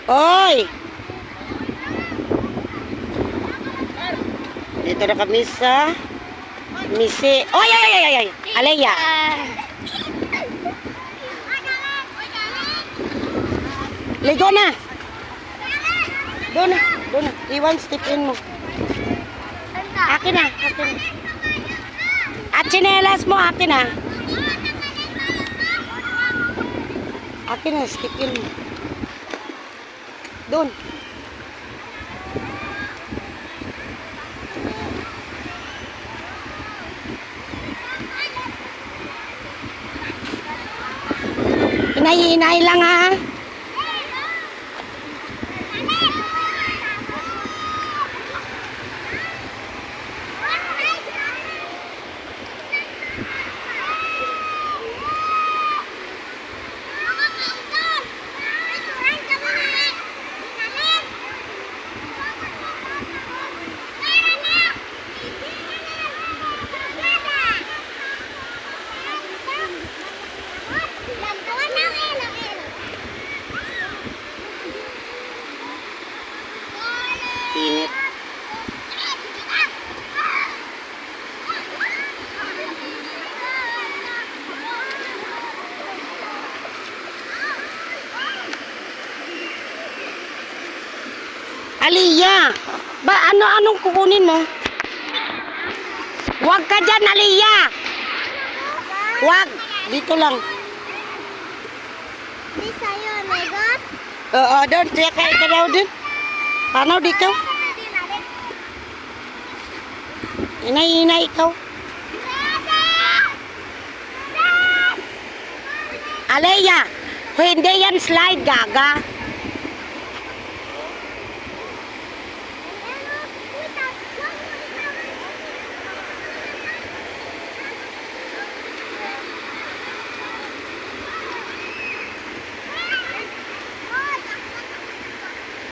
Oy! Dito na kami sa Misi. Oy, ay, ay, ay, ay. Alea. Ligo na. Doon na. Doon na. Iwan, step in mo. Akin na. Akin. At chinelas mo, akin na. Akin na, step in mo. Doon. Inay lang ha. Init. Aliyah, ba anong kukunin mo? Huwag ka dyan, Aliyah. Huwag, dito lang. Di sa'yo, negot? Oo, doon, tiyak kayo ka daw din. Paano dito? Inay ikaw. Aliyah, hindi yan slide, gaga.